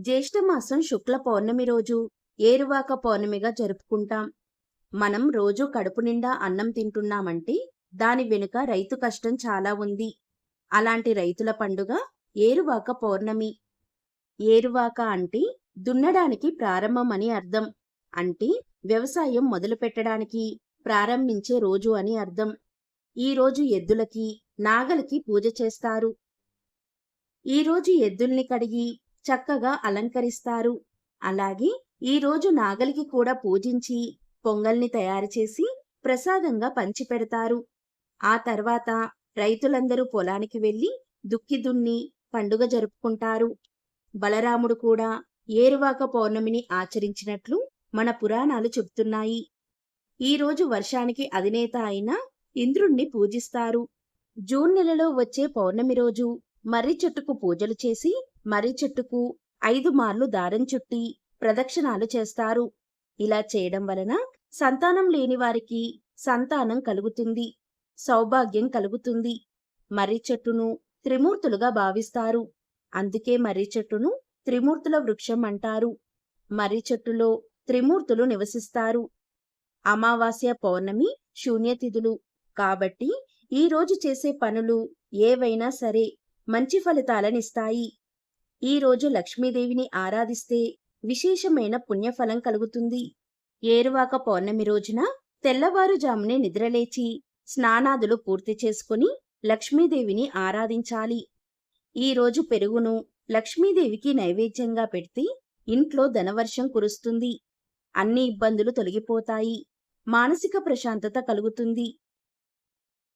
జ్యేష్ఠమాసం శుక్ల పౌర్ణమి రోజు ఏరువాక పౌర్ణమిగా జరుపుకుంటాం. మనం రోజూ కడుపు నిండా అన్నం తింటున్నామంటే దాని వెనుక రైతు కష్టం చాలా ఉంది. అలాంటి రైతుల పండుగ ఏరువాక పౌర్ణమి. ఏరువాక అంటే దున్నడానికి ప్రారంభం అని అర్థం. అంటే వ్యవసాయం మొదలుపెట్టడానికి ప్రారంభించే రోజు అని అర్థం. ఈ రోజు ఎద్దులకి, నాగలికి పూజ చేస్తారు. ఈ రోజు ఎద్దుల్ని కడిగి చక్కగా అలంకరిస్తారు. అలాగే ఈ రోజు నాగలికి కూడా పూజించి పొంగల్ని తయారు చేసి ప్రసాదంగా పంచిపెడతారు. ఆ తర్వాత రైతులందరూ పొలానికి వెళ్లి దుక్కి దున్ని పండుగ జరుపుకుంటారు. బలరాముడు కూడా ఏరువాక పౌర్ణమిని ఆచరించినట్లు మన పురాణాలు చెబుతున్నాయి. ఈ రోజు వర్షానికి అధినేత అయిన ఇంద్రుణ్ణి పూజిస్తారు. జూన్ నెలలో వచ్చే పౌర్ణమి రోజు మర్రి చెట్టుకు పూజలు చేసి మర్రి చెట్టుకు 5 మార్లు దారం చుట్టి ప్రదక్షిణాలు చేస్తారు. ఇలా చేయడం వలన సంతానం లేని వారికి సంతానం కలుగుతుంది, సౌభాగ్యం కలుగుతుంది. మర్రి చెట్టును త్రిమూర్తులుగా భావిస్తారు. అందుకే మర్రి చెట్టును త్రిమూర్తుల వృక్షం అంటారు. మర్రి చెట్టులో త్రిమూర్తులు నివసిస్తారు. అమావాస్య, పౌర్ణమి శూన్యతిథులు కాబట్టి ఈ రోజు చేసే పనులు ఏవైనా సరే మంచి ఫలితాలనిస్తాయి. ఈ రోజు లక్ష్మీదేవిని ఆరాధిస్తే విశేషమైన పుణ్యఫలం కలుగుతుంది. ఏరువాక పౌర్ణమి రోజున తెల్లవారుజామునే నిద్రలేచి స్నానాదులు పూర్తి చేసుకుని లక్ష్మీదేవిని ఆరాధించాలి. ఈ రోజు పెరుగును లక్ష్మీదేవికి నైవేద్యంగా పెడితే ఇంట్లో ధనవర్షం కురుస్తుంది. అన్ని ఇబ్బందులు తొలగిపోతాయి. మానసిక ప్రశాంతత కలుగుతుంది.